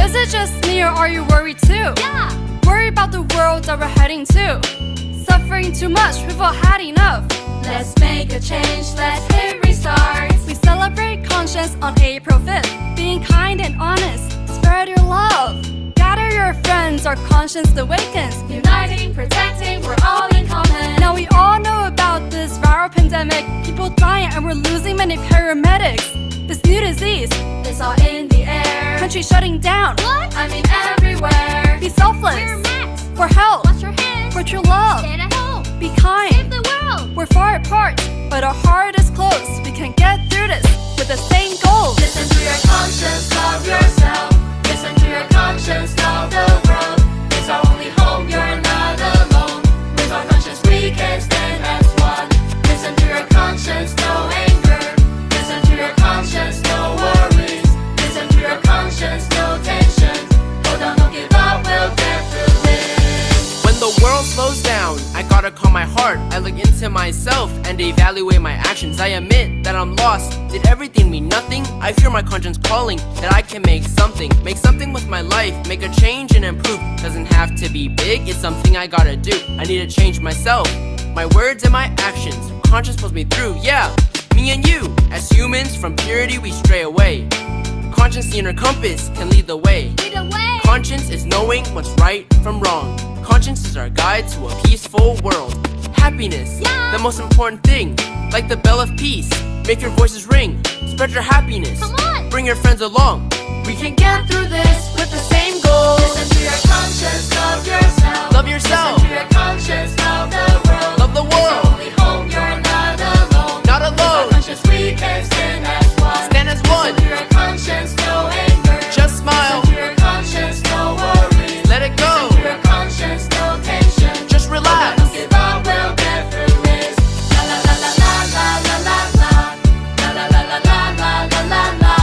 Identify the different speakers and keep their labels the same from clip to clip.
Speaker 1: Is it just me or are you worried too?
Speaker 2: Yeah!
Speaker 1: Worried about the world that we're heading to. Suffering too much, we've all had enough.
Speaker 2: Let's make a change, let's hit restart.
Speaker 1: We celebrate conscience on April 5th. Being kind and honest, spread your love. Gather your friends, our conscience awakens.
Speaker 2: Uniting, protecting, we're all in common.
Speaker 1: Now we all know about this viral pandemic. People dying and we're losing many paramedics. This new disease,
Speaker 2: It's all in the air.
Speaker 1: country shutting down.
Speaker 2: What? I mean everywhere.
Speaker 1: Be selfless,
Speaker 2: Wear masks.
Speaker 1: for help,
Speaker 2: Wash your hands.
Speaker 1: for true love.
Speaker 2: Stay at home.
Speaker 1: Be
Speaker 2: Save
Speaker 1: kind.
Speaker 2: the world.
Speaker 1: We're far apart, but our heart is close. We can get through this with the same goals.
Speaker 2: Listen to your conscience, love yourself. Listen to your conscience, love the world. It's our only home, you're not alone. With our conscience we can stand as one. Listen to your conscience, no anger. Listen to your conscience, no worries. Listen to your conscience, no tension. Hold on, don't give up, we'll get through this.
Speaker 3: When the world slows down, I gotta calm my heart. I look into myself and evaluate my actions. I admit that I'm lost. Did everything mean nothing? I fear my conscience calling that I can make something. Make something with my life, make a change and improve. Doesn't have to be big, it's something I gotta do. I need to change myself, my words and my actions. Conscience pulls me through, yeah. Me and you, as humans, from purity we stray away. Conscience, the inner compass, can lead the way.
Speaker 2: Lead the way.
Speaker 3: Conscience is knowing what's right from wrong. Conscience is our guide to a peaceful world. Happiness,
Speaker 2: Yeah.
Speaker 3: the most important thing. Like the bell of peace, make your voices ring. Spread your happiness,
Speaker 2: Come on.
Speaker 3: bring your friends along. We can get through this with the same goals.
Speaker 2: Listen to your conscience, love yourself.
Speaker 3: Love yourself.
Speaker 2: Listen to your conscience, love the world.
Speaker 3: Love the
Speaker 2: It's our
Speaker 3: world,
Speaker 2: only home, you're not alone.
Speaker 3: not
Speaker 2: With our
Speaker 3: alone.
Speaker 2: conscience we can stand as one.
Speaker 3: Stand as one,
Speaker 2: Listen to your conscience, no anger.
Speaker 3: just smile,
Speaker 2: Listen to your conscience, no worries.
Speaker 3: let it go.
Speaker 2: Listen to your conscience, no tension.
Speaker 3: Just relax.
Speaker 2: Don't give up, we'll get through this. La la la la la la la la la. La la la la la la la la la.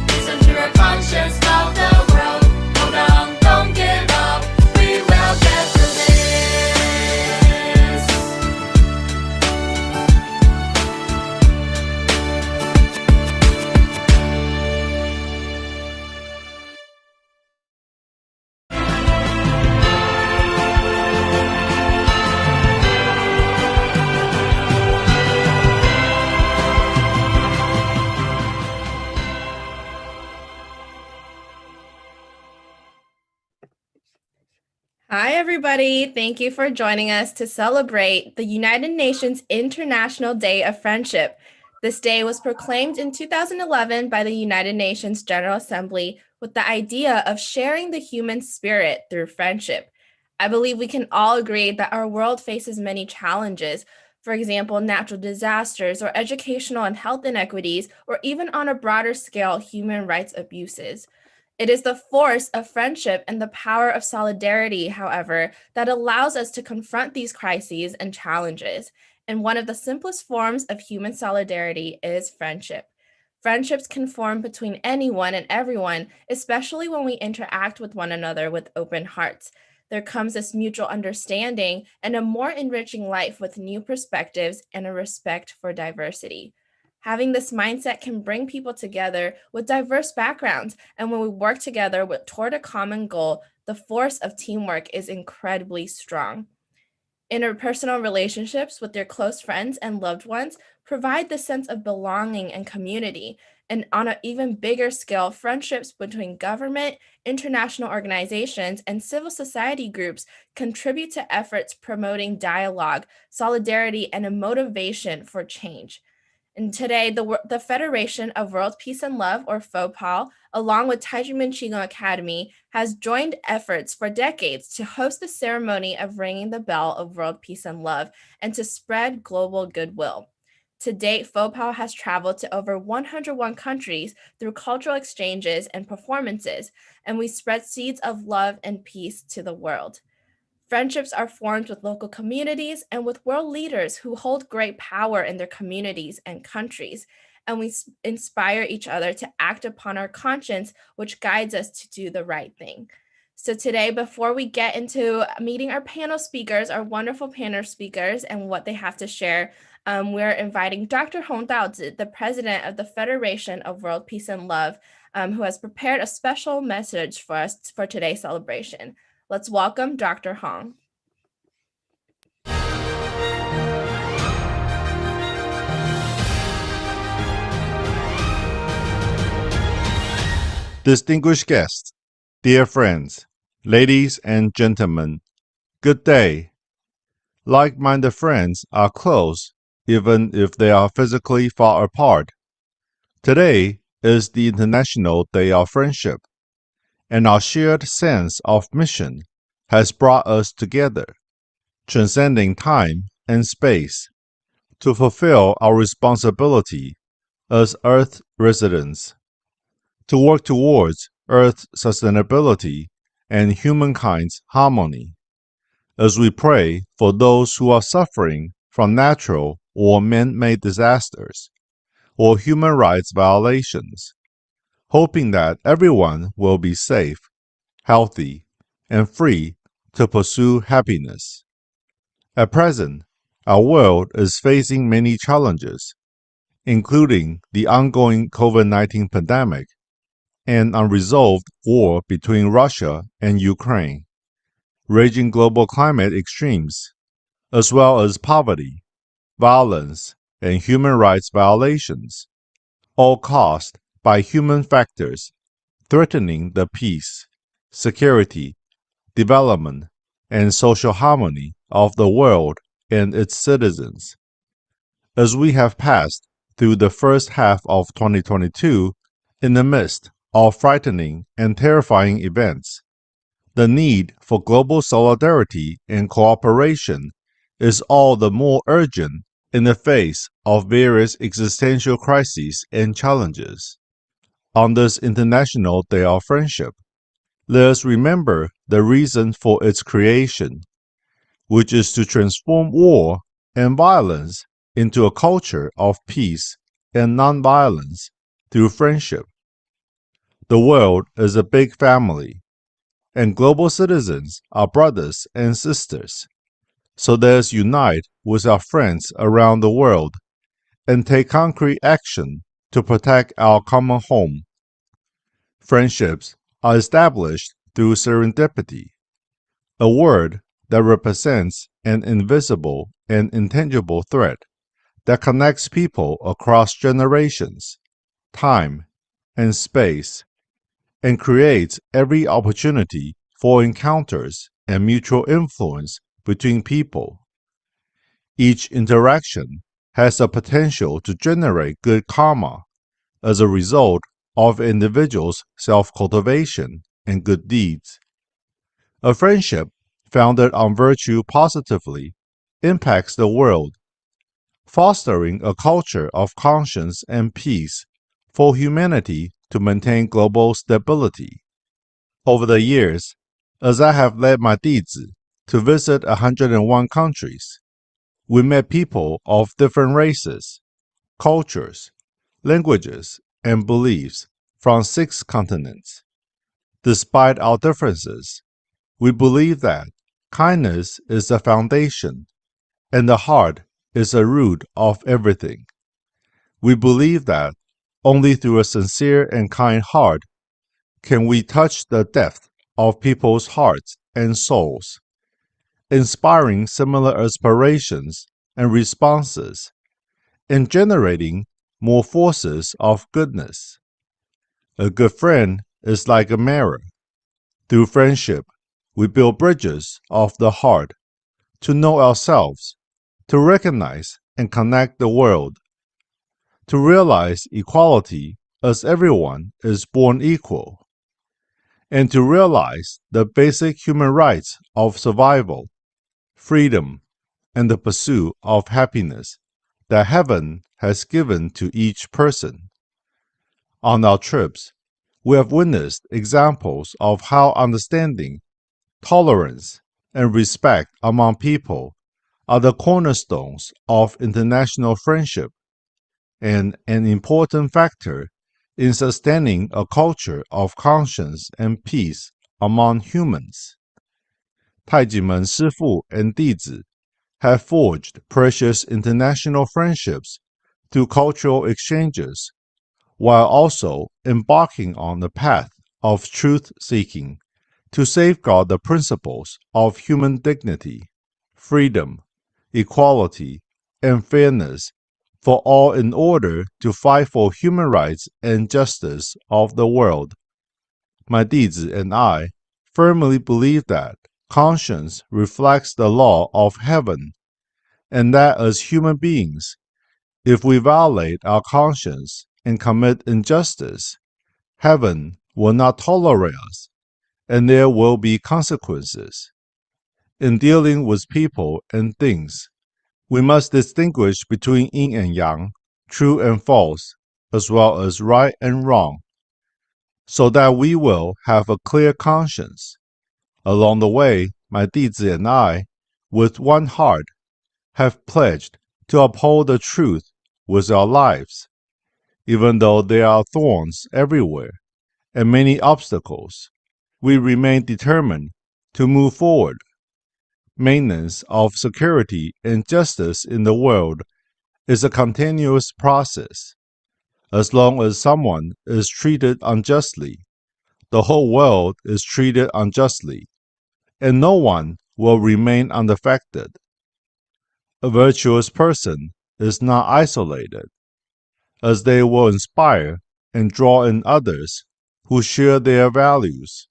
Speaker 2: Listen to your conscience, love the world. Hold on, don't give up. We will get through this.
Speaker 4: Hi, everybody. Thank you for joining us to celebrate the United Nations International Day of Friendship. This day was proclaimed in 2011 by the United Nations General Assembly with the idea of sharing the human spirit through friendship. I believe we can all agree that our world faces many challenges. For example, natural disasters or educational and health inequities, or even on a broader scale, human rights abuses. It is the force of friendship and the power of solidarity, however, that allows us to confront these crises and challenges. And one of the simplest forms of human solidarity is friendship. Friendships can form between anyone and everyone, especially when we interact with one another with open hearts. There comes this mutual understanding and a more enriching life with new perspectives and a respect for diversity. Having this mindset can bring people together with diverse backgrounds, and when we work together toward a common goal, the force of teamwork is incredibly strong. Interpersonal relationships with your close friends and loved ones provide the sense of belonging and community. And on an even bigger scale, friendships between government, international organizations, and civil society groups contribute to efforts promoting dialogue, solidarity, and a motivation for change. And today, the Federation of World Peace and Love, or FOPAL, along with Taijumen Qigong Academy, has joined efforts for decades to host the ceremony of ringing the bell of world peace and love and to spread global goodwill. To date, FOPAL has traveled to over 101 countries through cultural exchanges and performances, and we spread seeds of love and peace to the world. Friendships are formed with local communities and with world leaders who hold great power in their communities and countries, and we inspire each other to act upon our conscience, which guides us to do the right thing. So today, before we get into meeting our panel speakers, our wonderful panel speakers, and what they have to share, we're inviting Dr. Hong Daozi, the president of the Federation of World Peace and Love, who has prepared a special message for us for today's celebration. Let's welcome Dr. Hong.
Speaker 5: Distinguished guests, dear friends, ladies and gentlemen, good day. Like-minded friends are close, even if they are physically far apart. Today is the International Day of Friendship, and our shared sense of mission has brought us together, transcending time and space, to fulfill our responsibility as Earth residents, to work towards Earth's sustainability and humankind's harmony, as we pray for those who are suffering from natural or man-made disasters or human rights violations, hoping that everyone will be safe, healthy, and free to pursue happiness. At present, our world is facing many challenges, including the ongoing COVID-19 pandemic and unresolved war between Russia and Ukraine, raging global climate extremes, as well as poverty, violence, and human rights violations, all caused by human factors threatening the peace, security, development, and social harmony of the world and its citizens. As we have passed through the first half of 2022 in the midst of frightening and terrifying events, the need for global solidarity and cooperation is all the more urgent in the face of various existential crises and challenges. On this International Day of Friendship, let us remember the reason for its creation, which is to transform war and violence into a culture of peace and nonviolence through friendship. The world is a big family, and global citizens are brothers and sisters. So let us unite with our friends around the world and take concrete action to protect our common home. Friendships are established through serendipity, a word that represents an invisible and intangible thread that connects people across generations, time, and space, and creates every opportunity for encounters and mutual influence between people. Each interaction has the potential to generate good karma as a result of an individual's self-cultivation and good deeds. A friendship founded on virtue positively impacts the world, fostering a culture of conscience and peace for humanity to maintain global stability. Over the years, as I have led my Dizi to visit 101 countries, we met people of different races, cultures, languages, and beliefs from 6 continents. Despite our differences, we believe that kindness is the foundation and the heart is the root of everything. We believe that only through a sincere and kind heart can we touch the depth of people's hearts and souls, inspiring similar aspirations and responses, and generating more forces of goodness. A good friend is like a mirror. Through friendship, we build bridges of the heart to know ourselves, to recognize and connect the world, to realize equality as everyone is born equal, and to realize the basic human rights of survival, freedom, and the pursuit of happiness that heaven has given to each person. On our trips, we have witnessed examples of how understanding, tolerance, and respect among people are the cornerstones of international friendship and an important factor in sustaining a culture of conscience and peace among humans. 太极门师父 and 弟子 have forged precious international friendships through cultural exchanges, while also embarking on the path of truth seeking to safeguard the principles of human dignity, freedom, equality, and fairness for all in order to fight for human rights and justice of the world. My 弟子 and I firmly believe that conscience reflects the law of heaven, and that as human beings, if we violate our conscience and commit injustice, heaven will not tolerate us, and there will be consequences. In dealing with people and things, we must distinguish between yin and yang, true and false, as well as right and wrong, so that we will have a clear conscience. Along the way, my 弟子 and I, with one heart, have pledged to uphold the truth with our lives, even though there are thorns everywhere and many obstacles. We remain determined to move forward. Maintenance of security and justice in the world is a continuous process. As long as someone is treated unjustly, the whole world is treated unjustly, and no one will remain unaffected. A virtuous person is not isolated, as they will inspire and draw in others who share their values.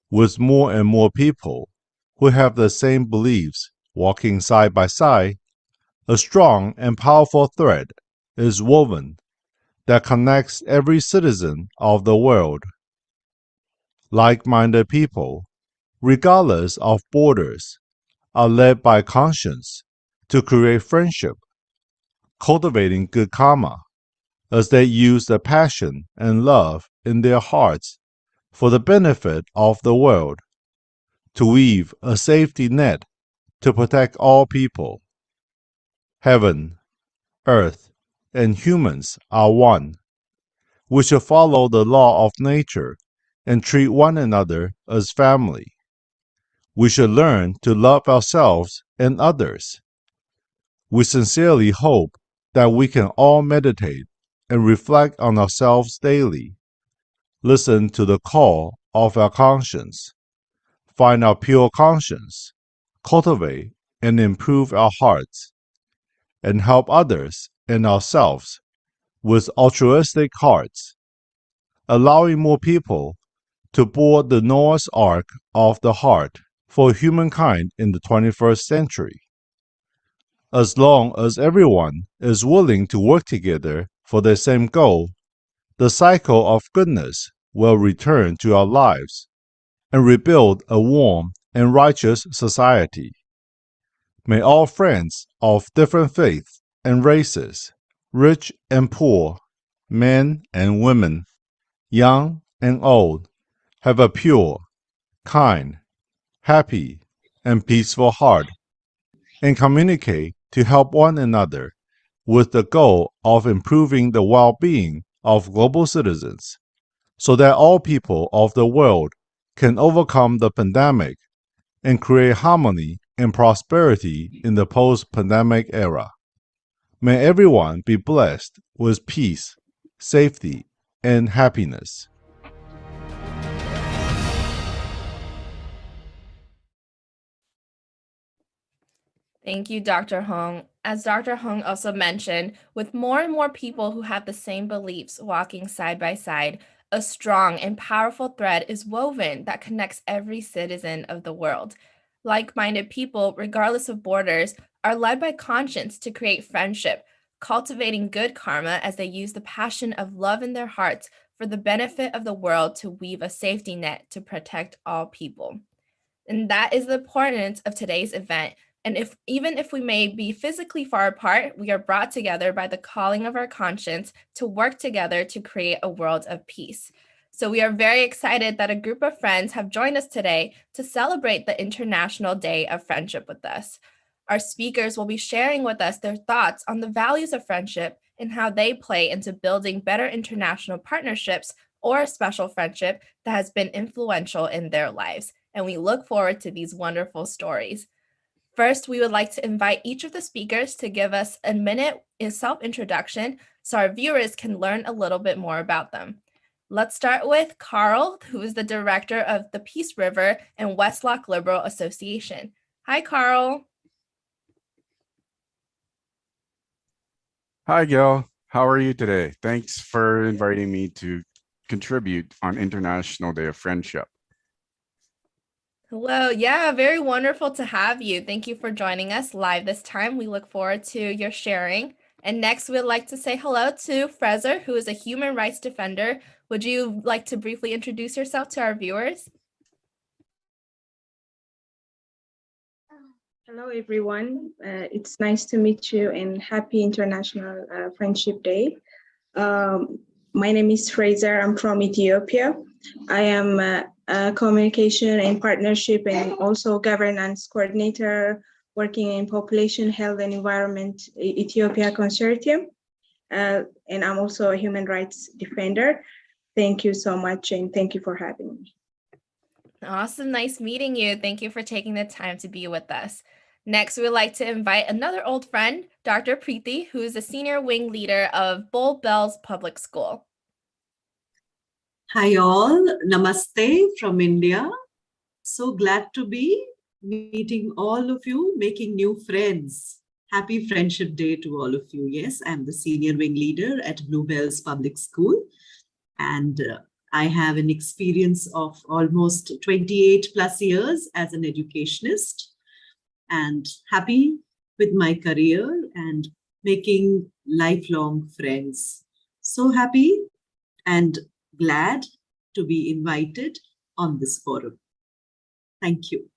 Speaker 5: With more and more people who have the same beliefs walking side by side, a strong and powerful thread is woven that connects every citizen of the world. Like-minded people, regardless of borders, are led by conscience to create friendship, cultivating good karma, as they use the passion and love in their hearts for the benefit of the world, to weave a safety net to protect all people. Heaven, earth, and humans are one. We should follow the law of nature and treat one another as family. We should learn to love ourselves and others. We sincerely hope that we can all meditate and reflect on ourselves daily, listen to the call of our conscience, find our pure conscience, cultivate and improve our hearts, and help others and ourselves with altruistic hearts, allowing more people to board the Noah's Ark of the heart for humankind in the 21st century. As long as everyone is willing to work together for the same goal, the cycle of goodness will return to our lives and rebuild a warm and righteous society. May all friends of different faiths and races, rich and poor, men and women, young and old, have a pure, kind, happy, and peaceful heart, and communicate to help one another with the goal of improving the well-being of global citizens, so that all people of the world can overcome the pandemic and create harmony and prosperity in the post-pandemic era. May everyone be blessed with peace, safety, and happiness.
Speaker 4: Thank you, Dr. Hong. As Dr. Hong also mentioned, with more and more people who have the same beliefs walking side by side, a strong and powerful thread is woven that connects every citizen of the world. Like-minded people, regardless of borders, are led by conscience to create friendship, cultivating good karma as they use the passion of love in their hearts for the benefit of the world to weave a safety net to protect all people. And that is the importance of today's event. And even if we may be physically far apart, we are brought together by the calling of our conscience to work together to create a world of peace. So we are very excited that a group of friends have joined us today to celebrate the International Day of Friendship with us. Our speakers will be sharing with us their thoughts on the values of friendship and how they play into building better international partnerships or a special friendship that has been influential in their lives. And we look forward to these wonderful stories. First, we would like to invite each of the speakers to give us a minute in self-introduction so our viewers can learn a little bit more about them. Let's start with Carl, who is the director of the Peace River and Westlock Liberal Association. Hi, Carl.
Speaker 6: Hi, Gil. How are you today? Thanks for inviting me to contribute on International Day of Friendship.
Speaker 4: Hello. Yeah, very wonderful to have you. Thank you for joining us live this time. We look forward to your sharing. And next, we'd like to say hello to Fraser, who is a human rights defender. Would you like to briefly introduce yourself to our viewers?
Speaker 7: Hello, everyone. It's nice to meet you and happy International Friendship Day. My name is Fraser. I'm from Ethiopia. I am a communication and partnership and also governance coordinator working in Population Health and Environment Ethiopia Consortium. And I'm also a human rights defender. Thank you so much, and thank you for having me.
Speaker 4: Awesome. Nice meeting you. Thank you for taking the time to be with us. Next, we would like to invite another old friend, Dr. Preeti, who is the senior wing leader of Bull Bells Public School.
Speaker 8: Hi all, namaste from India. So glad to be meeting all of you, making new friends. Happy Friendship Day to all of you. Yes, I'm the senior wing leader at Bluebells Public School, and I have an experience of almost 28 plus years as an educationist, and happy with my career and making lifelong friends. So happy and glad to be invited on this forum. Thank you.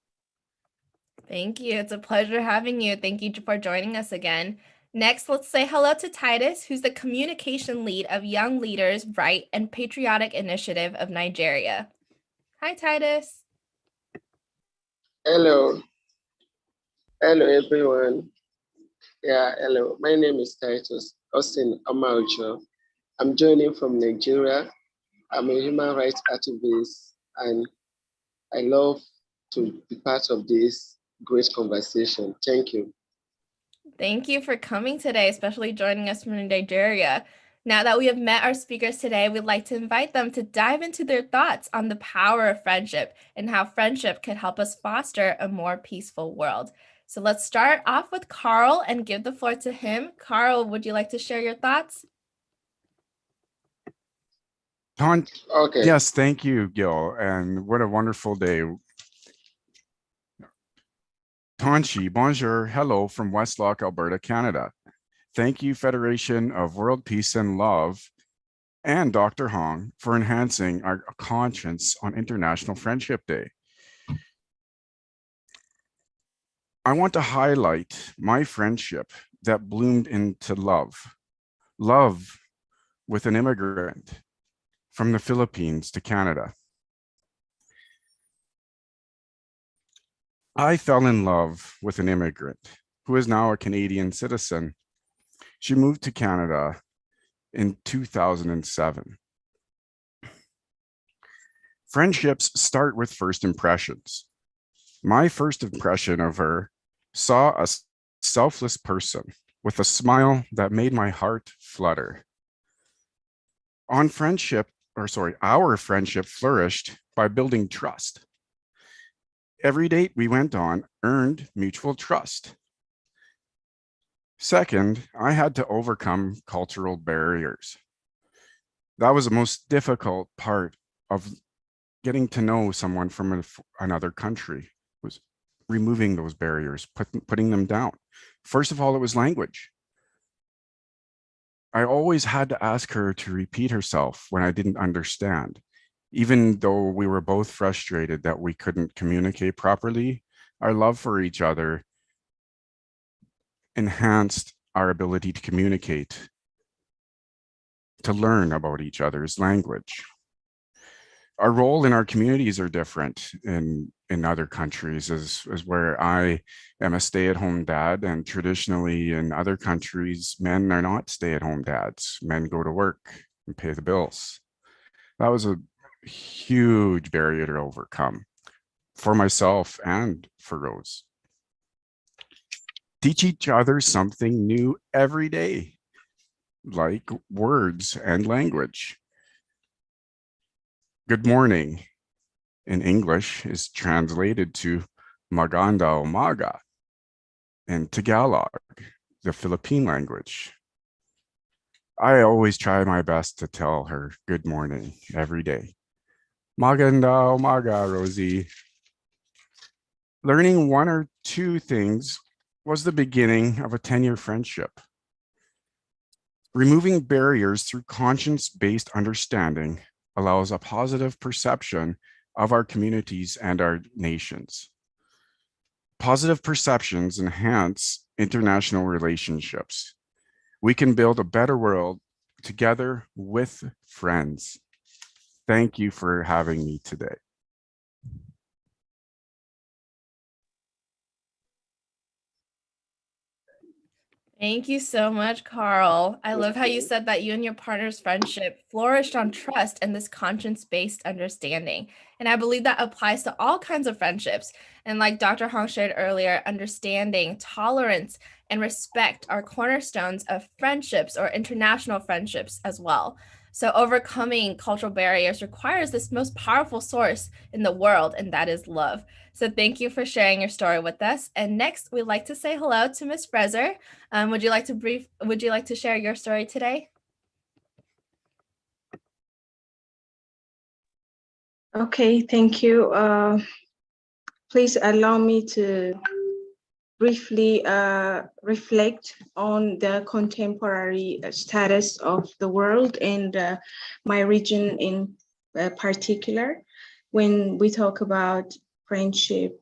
Speaker 4: Thank you. It's a pleasure having you. Thank you for joining us again. Next, let's say hello to Titus, who's the communication lead of Young Leaders Right and Patriotic Initiative of Nigeria. Hi, Titus.
Speaker 9: Hello. Hello, everyone. Yeah, hello. My name is Titus Austin Amaucho. I'm joining from Nigeria. I'm a human rights activist, and I love to be part of this great conversation. Thank you.
Speaker 4: Thank you for coming today, especially joining us from Nigeria. Now that we have met our speakers today, we'd like to invite them to dive into their thoughts on the power of friendship and how friendship could help us foster a more peaceful world. So let's start off with Carl and give the floor to him. Carl, would you like to share your thoughts?
Speaker 9: Okay.
Speaker 6: Yes, thank you, Gil. And what a wonderful day. Tanchi, bonjour, hello from Westlock, Alberta, Canada. Thank you, Federation of World Peace and Love, and Dr. Hong for enhancing our conscience on International Friendship Day. I want to highlight my friendship that bloomed into love. Love with an immigrant from the Philippines to Canada. I fell in love with an immigrant who is now a Canadian citizen. She moved to Canada in 2007. Friendships start with first impressions. My first impression of her saw a selfless person with a smile that made my heart flutter. Our friendship flourished by building trust. Every date we went on earned mutual trust. Second, I had to overcome cultural barriers. That was the most difficult part of getting to know someone from another country, was removing those barriers, putting them down. First of all, it was language. I always had to ask her to repeat herself when I didn't understand. Even though we were both frustrated that we couldn't communicate properly, our love for each other enhanced our ability to communicate, to learn about each other's language. Our role in our communities are different in other countries, as where I am a stay-at-home dad, and traditionally in other countries, men are not stay-at-home dads. Men go to work and pay the bills. That was a huge barrier to overcome for myself and for Rose. Teach each other something new every day, like words and language. Good morning in English is translated to Maganda Umaga in Tagalog, the Philippine language. I always try my best to tell her good morning every day. Maganda Umaga, Rosie. Learning one or two things was the beginning of a 10-year friendship. Removing barriers through conscience-based understanding allows a positive perception of our communities and our nations. Positive perceptions enhance international relationships. We can build a better world together with friends. Thank you for having me today.
Speaker 4: Thank you so much, Carl. I love how you said that you and your partner's friendship flourished on trust and this conscience-based understanding. And I believe that applies to all kinds of friendships. And like Dr. Hong shared earlier, understanding, tolerance, and respect are cornerstones of friendships or international friendships as well. So overcoming cultural barriers requires this most powerful source in the world, and that is love. So thank you for sharing your story with us. And next, we'd like to say hello to Ms. Fraser. Would you like to share your story today?
Speaker 7: Okay, thank you. Please allow me to briefly reflect on the contemporary status of the world and my region in particular. When we talk about friendship,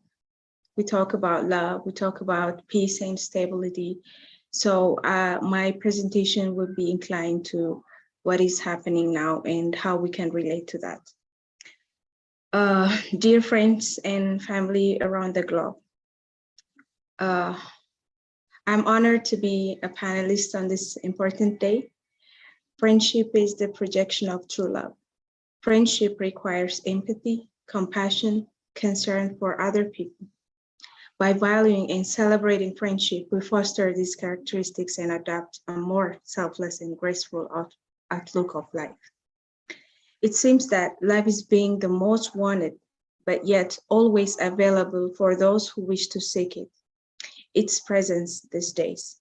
Speaker 7: we talk about love, we talk about peace and stability. So my presentation would be inclined to what is happening now and how we can relate to that. Dear friends and family around the globe, I'm honored to be a panelist on this important day. Friendship is the projection of true love. Friendship requires empathy, compassion, concern for other people. By valuing and celebrating friendship, we foster these characteristics and adopt a more selfless and graceful outlook of life. It seems that love is being the most wanted, but yet always available for those who wish to seek it. Its presence these days.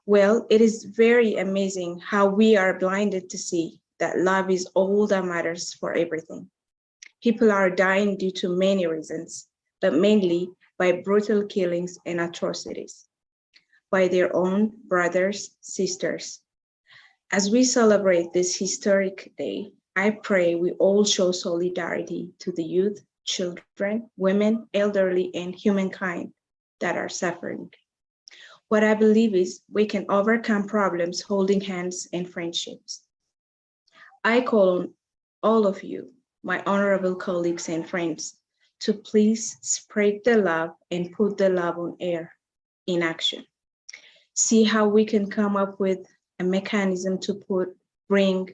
Speaker 7: Well, it is very amazing how we are blinded to see that love is all that matters for everything. People are dying due to many reasons, but mainly by brutal killings and atrocities by their own brothers, sisters. As we celebrate this historic day, I pray we all show solidarity to the youth, children, women, elderly, and humankind that are suffering. What I believe is we can overcome problems holding hands and friendships. I call on all of you, my honorable colleagues and friends, to please spread the love and put the love on air in action. See how we can come up with a mechanism to bring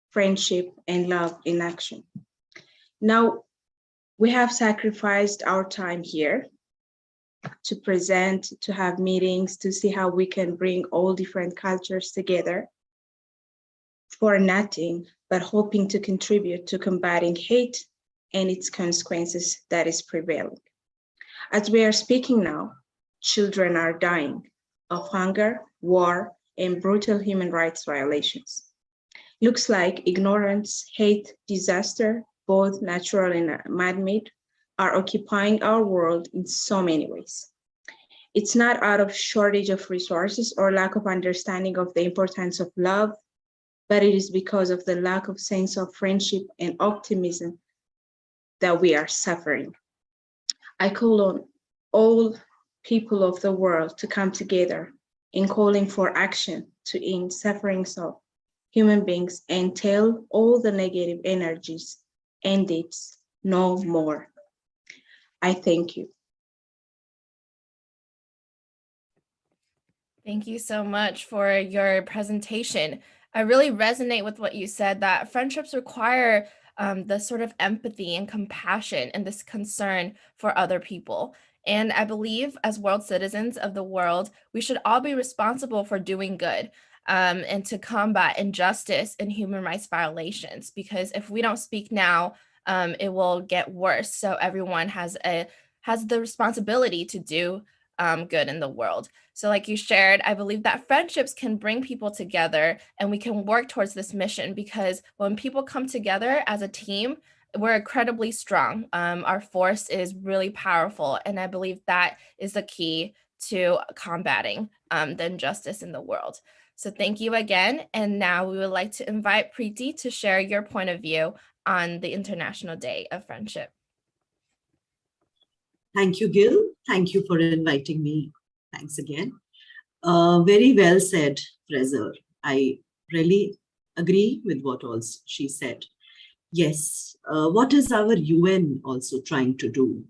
Speaker 7: friendship and love in action. Now, we have sacrificed our time here to present, to have meetings, to see how we can bring all different cultures together for nothing, but hoping to contribute to combating hate and its consequences that is prevailing. As we are speaking now, children are dying of hunger, war, and brutal human rights violations. Looks like ignorance, hate, disaster, both natural and man-made, are occupying our world in so many ways. It's not out of shortage of resources or lack of understanding of the importance of love, but it is because of the lack of sense of friendship and optimism that we are suffering. I call on all people of the world to come together in calling for action to end sufferings of human beings and tell all the negative energies and it's no more. I thank you.
Speaker 4: Thank you so much for your presentation. I really resonate with what you said, that friendships require the sort of empathy and compassion and this concern for other people. And I believe as world citizens of the world, we should all be responsible for doing good and to combat injustice and human rights violations. Because if we don't speak now, it will get worse. So everyone has the responsibility to do good in the world. So like you shared, I believe that friendships can bring people together and we can work towards this mission, because when people come together as a team, we're incredibly strong. Our force is really powerful. And I believe that is the key to combating the injustice in the world. So thank you again. And now we would like to invite Preeti to share your point of view on the International Day of Friendship.
Speaker 8: Thank you, Gil. Thank you for inviting me. Thanks again. Very well said, Fraser. I really agree with what else she said. Yes, what is our UN also trying to do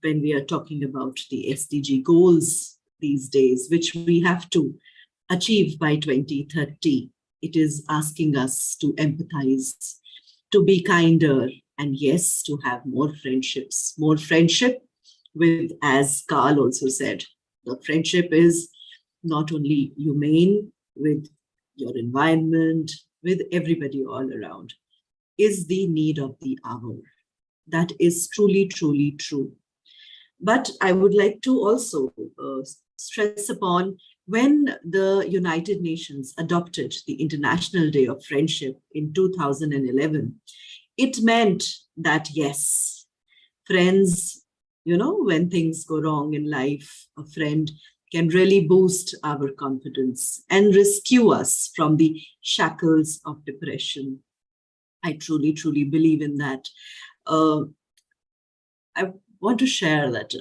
Speaker 8: when we are talking about the SDG goals these days, which we have to achieve by 2030? It is asking us to empathize, to be kinder, and yes, to have more friendships. More friendship with, as Carl also said, the friendship is not only humane with your environment, with everybody all around, is the need of the hour. That is truly, truly true. But I would like to also stress upon, when the United Nations adopted the International Day of Friendship in 2011, it meant that, yes, friends, you know, when things go wrong in life, a friend can really boost our confidence and rescue us from the shackles of depression. I truly, truly believe in that. I want to share that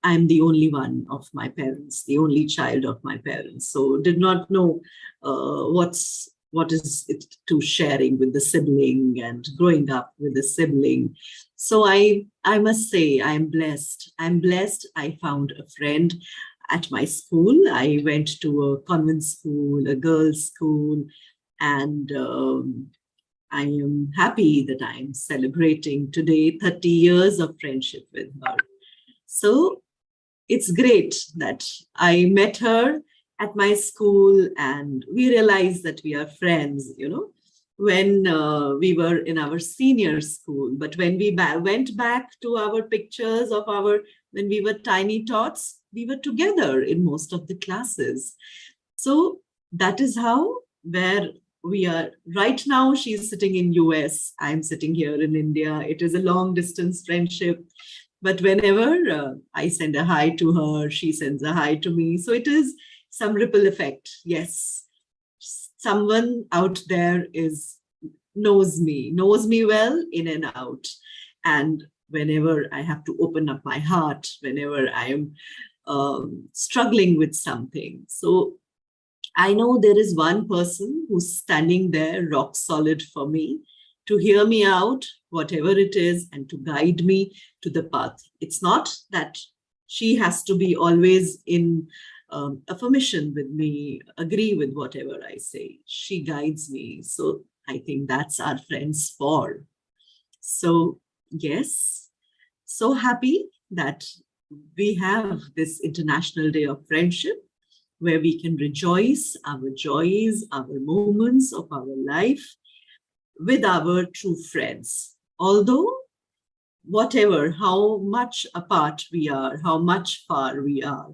Speaker 8: I'm the only one of my parents, the only child of my parents. So did not know what is it to sharing with the sibling and growing up with the sibling. So I must say I'm blessed. I'm blessed. I found a friend at my school. I went to a convent school, a girls' school, and I am happy that I'm celebrating today 30 years of friendship with her. So it's great that I met her at my school and we realized that we are friends, you know, when we were in our senior school. But when we went back to our pictures of when we were tiny tots, we were together in most of the classes. So that is how, where we are right now. She's sitting in US, I'm sitting here in India. It is a long distance friendship, but whenever I send a hi to her, she sends a hi to me. So it is some ripple effect. Yes, someone out there knows me well in and out. And whenever I have to open up my heart, whenever I am struggling with something, so I know there is one person who's standing there rock solid for me, to hear me out, whatever it is, and to guide me to the path. It's not that she has to be always in affirmation with me, agree with whatever I say. She guides me. So I think that's our friends for. So yes, so happy that we have this International Day of Friendship, where we can rejoice our joys, our moments of our life with our true friends. Although, whatever, how much apart we are, how much far we are,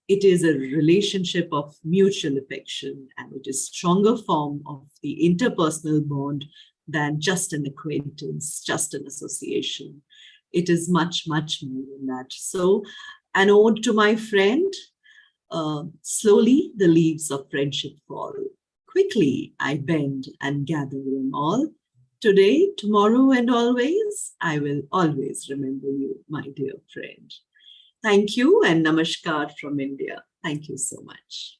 Speaker 8: it is a relationship of mutual affection, and it is a stronger form of the interpersonal bond than just an acquaintance, just an association. It is much, much more than that. So, an ode to my friend. Slowly the leaves of friendship fall. Quickly I bend and gather them all. Today, tomorrow, and always, I will always remember you, my dear friend. Thank you, and namaskar from India. Thank you so much.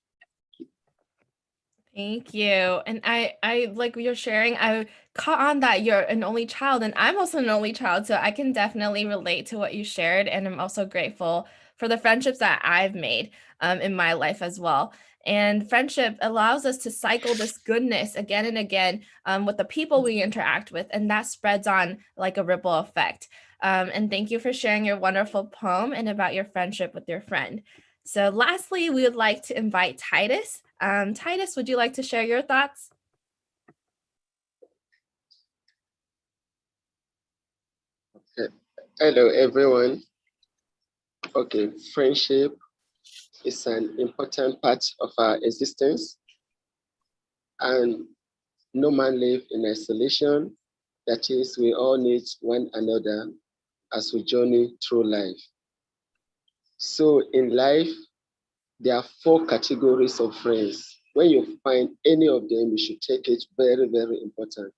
Speaker 4: Thank you. And I like you're sharing, I caught on that you're an only child, and I'm also an only child, so I can definitely relate to what you shared. And I'm also grateful for the friendships that I've made in my life as well. And friendship allows us to cycle this goodness again and again with the people we interact with, and that spreads on like a ripple effect. And thank you for sharing your wonderful poem and about your friendship with your friend. So lastly, we would like to invite Titus. Titus, would you like to share your thoughts?
Speaker 9: Okay. Hello, everyone. Okay, friendship is an important part of our existence, and no man lives in isolation. That is, we all need one another as we journey through life. So in life, there are 4 categories of friends. When you find any of them, you should take it very, very important.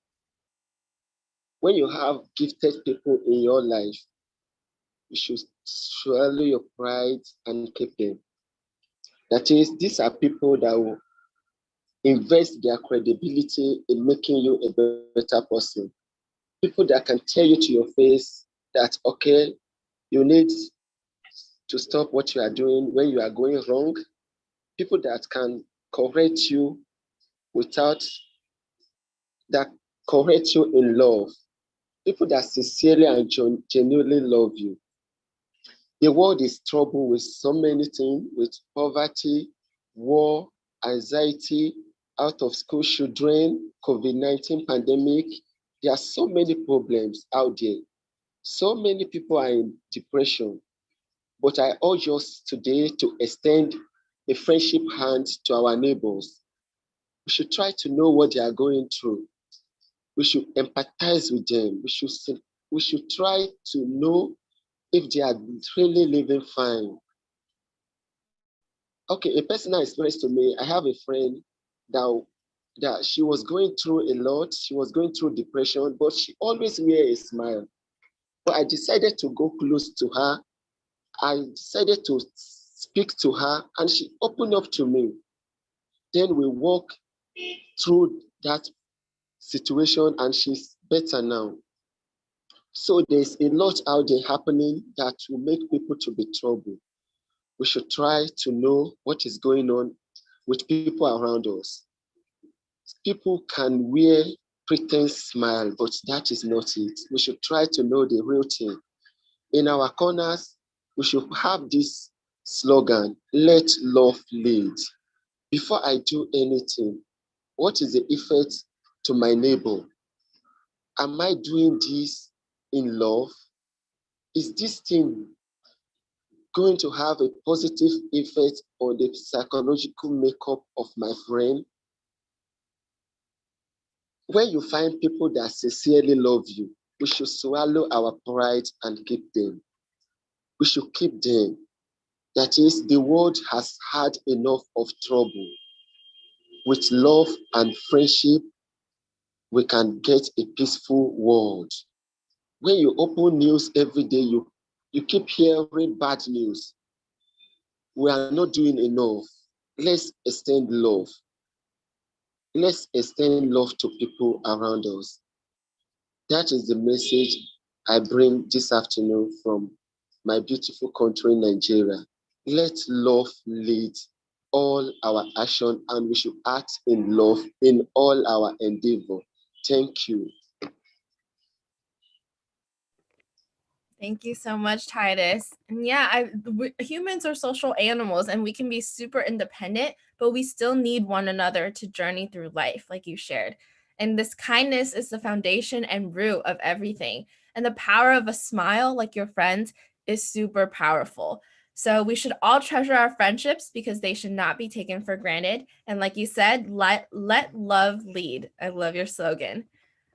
Speaker 9: When you have gifted people in your life, you should swallow your pride and keep them. That is, these are people that will invest their credibility in making you a better person. People that can tell you to your face that, okay, you need to stop what you are doing when you are going wrong. People that can correct you that correct you in love. People that sincerely and genuinely love you. The world is troubled with so many things, with poverty, war, anxiety, out of school children, COVID-19 pandemic. There are so many problems out there. So many people are in depression. But I urge us today to extend a friendship hand to our neighbors. We should try to know what they are going through. We should empathize with them. We should try to know if they are really living fine. Okay, a personal experience to me, I have a friend that she was going through a lot. She was going through depression, but she always wear a smile. But I decided to go close to her. I decided to speak to her, and she opened up to me. Then we walked through that situation, and she's better now. So there's a lot out there happening that will make people to be troubled. We should try to know what is going on with people around us. People can wear pretense smile, but that is not it. We should try to know the real thing. In our corners, we should have this slogan, let love lead. Before I do anything, what is the effect to my neighbor? Am I doing this in love? Is this thing going to have a positive effect on the psychological makeup of my friend? When you find people that sincerely love you, we should swallow our pride and keep them. We should keep them. That is, the world has had enough of trouble. With love and friendship, we can get a peaceful world. When you open news every day, you keep hearing bad news. We are not doing enough. Let's extend love. Let's extend love to people around us. That is the message I bring this afternoon from my beautiful country, Nigeria. Let love lead all our action, and we should act in love in all our endeavor. Thank you.
Speaker 4: Thank you so much, Titus. And yeah, humans are social animals, and we can be super independent, but we still need one another to journey through life, like you shared. And this kindness is the foundation and root of everything. And the power of a smile, like your friends, is super powerful. So we should all treasure our friendships because they should not be taken for granted. And like you said, let love lead. I love your slogan.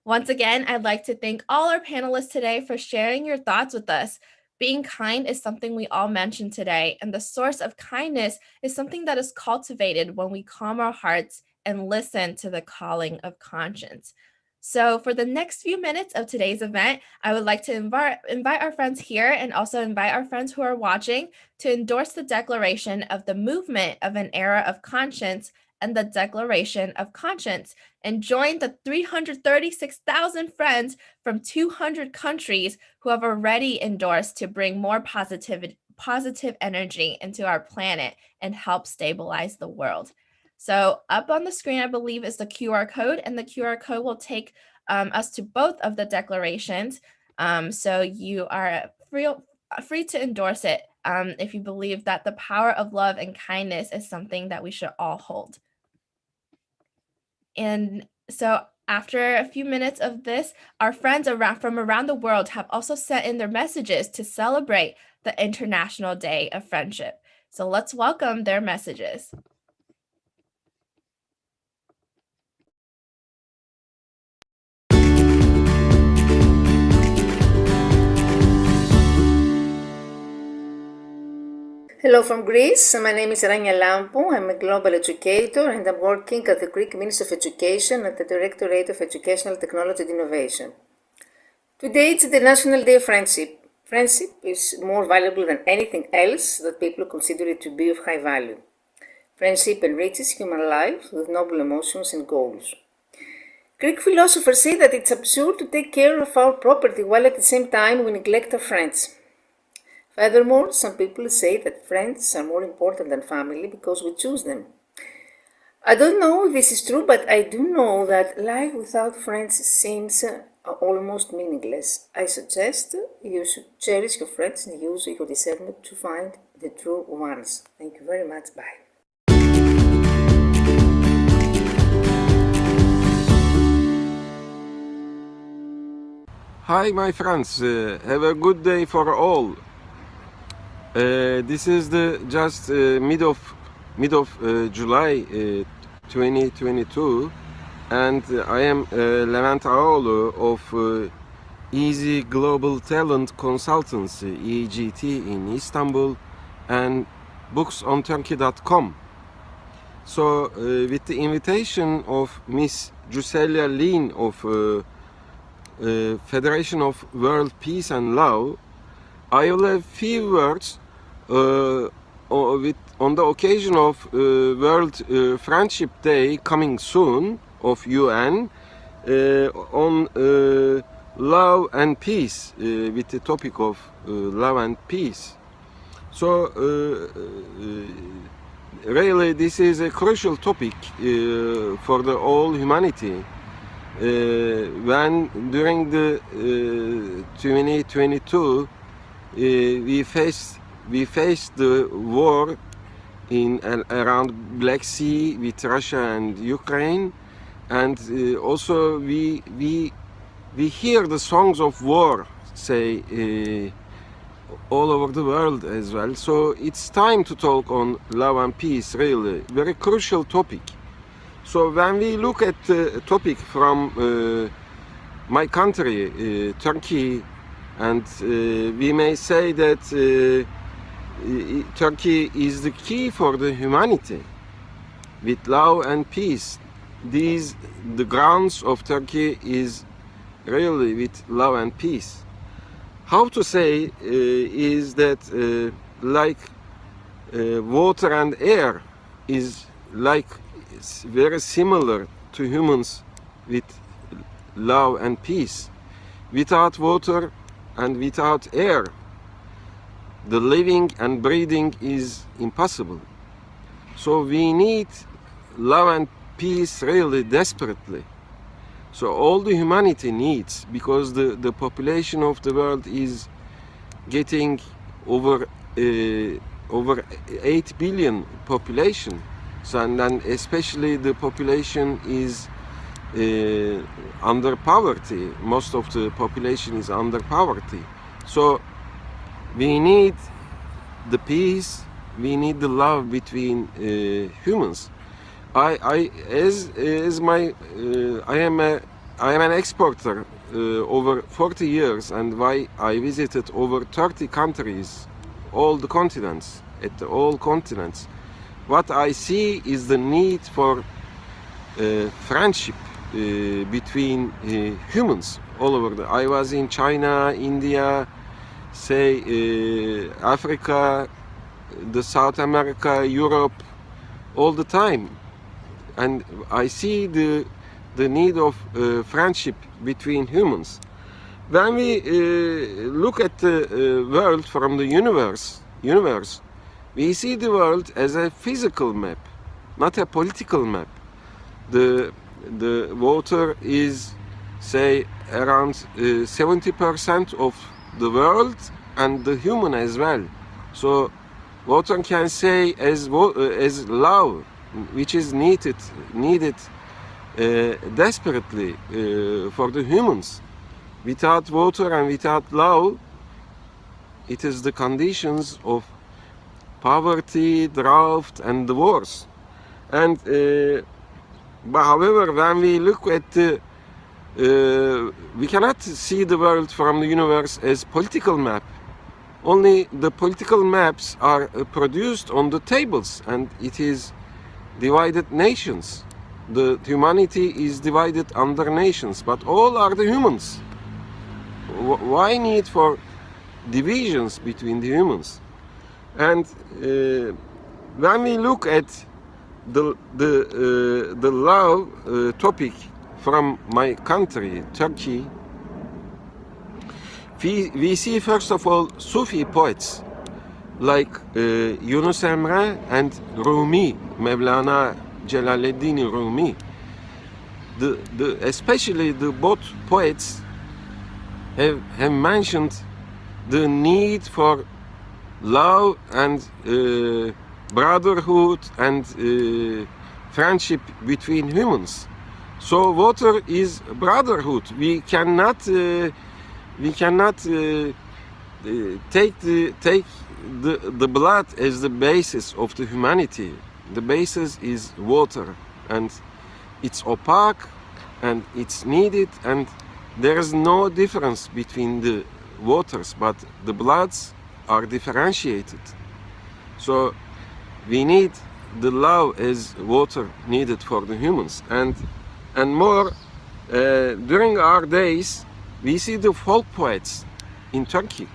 Speaker 4: Once again, I'd like to thank all our panelists today for sharing your thoughts with us. Being kind is something we all mentioned today, and the source of kindness is something that is cultivated when we calm our hearts and listen to the calling of conscience. So for the next few minutes of today's event, I would like to invite our friends here and also invite our friends who are watching to endorse the declaration of the movement of an era of conscience and the Declaration of Conscience, and join the 336,000 friends from 200 countries who have already endorsed to bring more positive energy into our planet and help stabilize the world. So up on the screen, I believe, is the QR code, and the QR code will take us to both of the declarations. So you are free to endorse it if you believe that the power of love and kindness is something that we should all hold. And so after a few minutes of this, our friends from around the world have also sent in their messages to celebrate the International Day of Friendship. So let's welcome their messages.
Speaker 10: Hello from Greece. My name is Rania Lampou. I'm a global educator and I'm working at the Greek Ministry of Education at the Directorate of Educational Technology and Innovation. Today it's the National Day of Friendship. Friendship is more valuable than anything else that people consider it to be of high value. Friendship enriches human life with noble emotions and goals. Greek philosophers say that it's absurd to take care of our property while at the same time we neglect our friends. Furthermore, some people say that friends are more important than family because we choose them. I don't know if this is true, but I do know that life without friends seems almost meaningless. I suggest you should cherish your friends and use your discernment to find the true ones. Thank you very much. Bye.
Speaker 11: Hi, my friends. Have a good day for all. This is the just mid of July 2022, and I am Levent Ağoğlu of Easy Global Talent Consultancy (EGT) in Istanbul and booksonturkey.com. So, with the invitation of Miss Juselia Lin of Federation of World Peace and Love, I will have few words on the occasion of World Friendship Day coming soon of UN on love and peace, with the topic of love and peace. So really this is a crucial topic for the all humanity. When during the 2022 we faced the war in around Black Sea with Russia and Ukraine, and also we hear the songs of war, say, all over the world as well. So it's time to talk on love and peace, really very crucial topic. So when we look at the topic from my country, Turkey, and we may say that Turkey is the key for the humanity with love and peace. The grounds of Turkey is really with love and peace. How to say is that like water and air is like very similar to humans with love and peace. Without water and without air, the living and breathing is impossible. So we need love and peace really desperately. So all the humanity needs, because the population of the world is getting over 8 billion population. So, and then especially the population is under poverty. Most of the population is under poverty. So we need the peace, we need the love between humans. I am an exporter over 40 years, and why I visited over 30 countries, all the continents, at all continents. What I see is the need for friendship between humans all over. I was in China, India, say Africa, the South America, Europe, all the time, and I see the need of friendship between humans. When we look at the world from the universe, we see the world as a physical map, not a political map. The water is say around 70% of the world and the human as well. So water can say as love, which is needed desperately for the humans. Without water and without love, it is the conditions of poverty, drought, and the wars. And but however, when we look at the we cannot see the world from the universe as political map. Only the political maps are produced on the tables, and it is divided nations. The humanity is divided under nations, but all are the humans. Why need for divisions between the humans? And when we look at the love topic from my country, Turkey, we see first of all Sufi poets like Yunus Emre and Rumi, Mevlana Celaleddin Rumi. Especially the both poets have mentioned the need for love and brotherhood and friendship between humans. So water is brotherhood. We cannot take the blood as the basis of the humanity. The basis is water, and it's opaque and it's needed, and there is no difference between the waters, but the bloods are differentiated. So we need the love as water needed for the humans. And more, during our days, we see the folk poets in Turkey.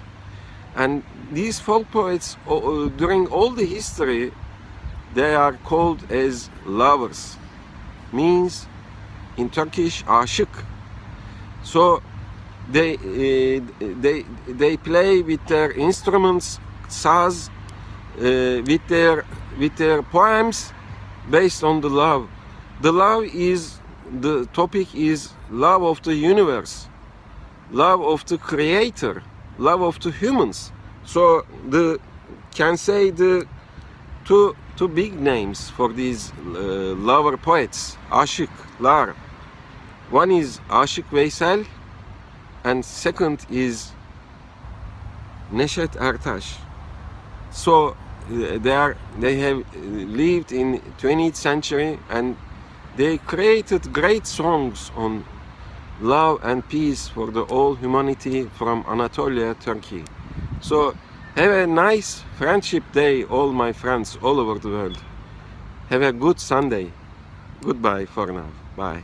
Speaker 11: And these folk poets, during all the history, they are called as lovers. Means in Turkish, aşık. So they play with their instruments, saz, with their poems based on the love. The topic is love of the universe, love of the creator, love of the humans. So can say the two big names for these lover poets, aşıklar. One is Aşık Veysel, and second is Neşet Ertaş. So they have lived in 20th century, and they created great songs on love and peace for the whole humanity from Anatolia, Turkey. So have a nice friendship day, all my friends all over the world. Have a good Sunday. Goodbye for now. Bye.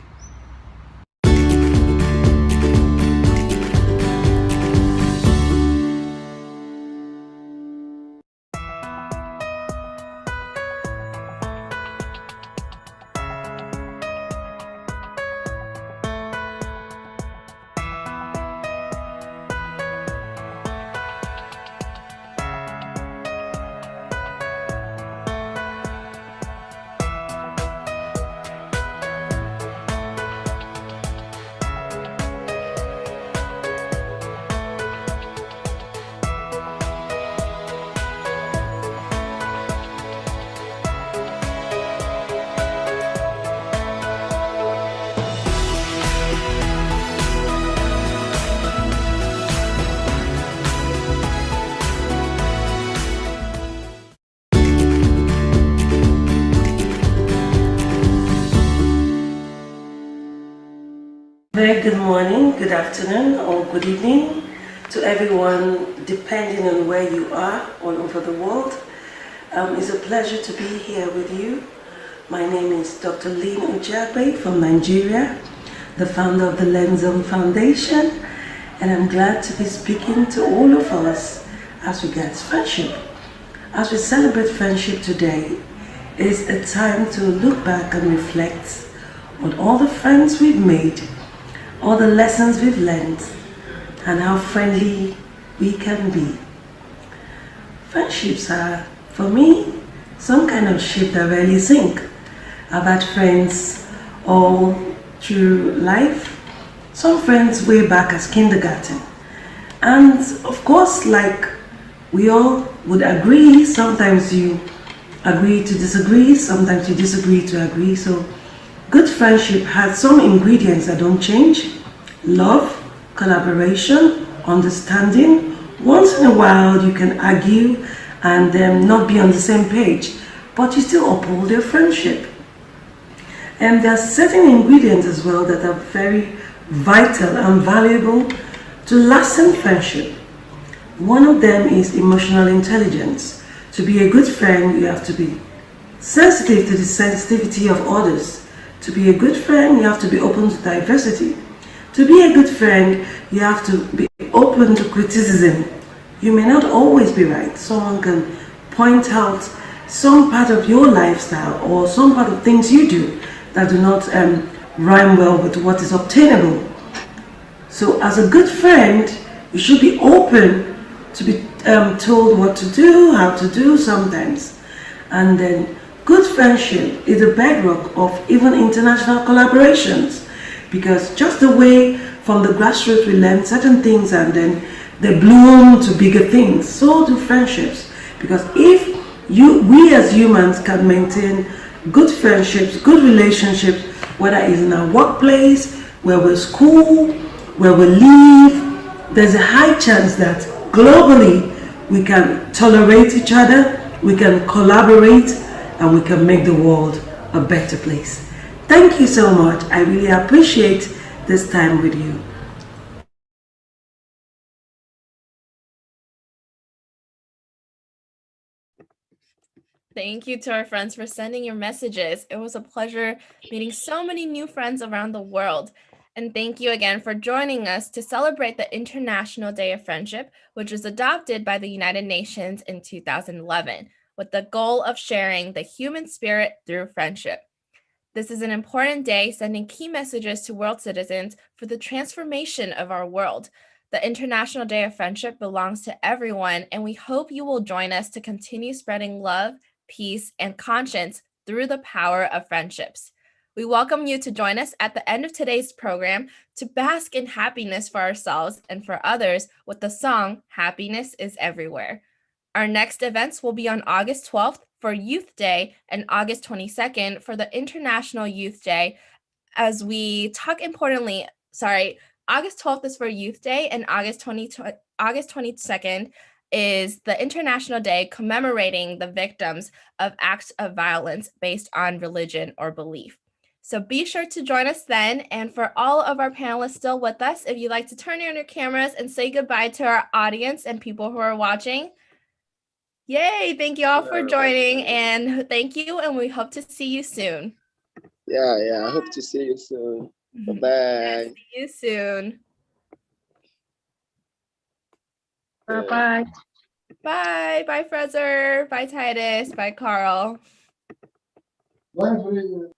Speaker 12: Very good morning, good afternoon, or good evening to everyone, depending on where you are all over the world. It's a pleasure to be here with you. My name is Dr. Lynn Ujagbe from Nigeria, the founder of the Lenzon Foundation, and I'm glad to be speaking to all of us as regards friendship. As we celebrate friendship today, it is a time to look back and reflect on all the friends we've made, all the lessons we've learned, and how friendly we can be. Friendships are, for me, some kind of ship that rarely sink. I've had friends all through life, some friends way back as kindergarten. And of course, like we all would agree, sometimes you agree to disagree, sometimes you disagree to agree. So good friendship has some ingredients that don't change: love, collaboration, understanding. Once in a while you can argue and not be on the same page, but you still uphold your friendship. And there are certain ingredients as well that are very vital and valuable to lasting friendship. One of them is emotional intelligence. To be a good friend, you have to be sensitive to the sensitivity of others. To be a good friend, you have to be open to diversity. To be a good friend, you have to be open to criticism. You may not always be right. Someone can point out some part of your lifestyle or some part of things you do that do not rhyme well with what is obtainable. So as a good friend, you should be open to be told what to do, how to do sometimes. And then good friendship is a bedrock of even international collaborations, because just the way from the grassroots we learn certain things and then they bloom to bigger things, so do friendships. Because if we as humans can maintain good friendships, good relationships, whether it's in our workplace, where we're school, where we live, there's a high chance that globally we can tolerate each other, we can collaborate, and we can make the world a better place. Thank you so much. I really appreciate this time with you.
Speaker 4: Thank you to our friends for sending your messages. It was a pleasure meeting so many new friends around the world. And thank you again for joining us to celebrate the International Day of Friendship, which was adopted by the United Nations in 2011, with the goal of sharing the human spirit through friendship. This is an important day sending key messages to world citizens for the transformation of our world. The International Day of Friendship belongs to everyone, and we hope you will join us to continue spreading love, peace, and conscience through the power of friendships. We welcome you to join us at the end of today's program to bask in happiness for ourselves and for others with the song Happiness is Everywhere. Our next events will be on August 12th for Youth Day and August 22nd for the International Youth Day, as we talk importantly, August 12th is for Youth Day and August 22nd is the International Day commemorating the victims of acts of violence based on religion or belief. So be sure to join us then. And for all of our panelists still with us, if you'd like to turn on your cameras and say goodbye to our audience and people who are watching. Yay, thank you all for joining, and thank you, and we hope to see you soon.
Speaker 9: Yeah, I hope to see you soon. Bye-bye.
Speaker 4: See you soon.
Speaker 7: Bye-bye.
Speaker 4: Bye. Bye, Fraser. Bye, Titus. Bye, Carl.
Speaker 9: Bye.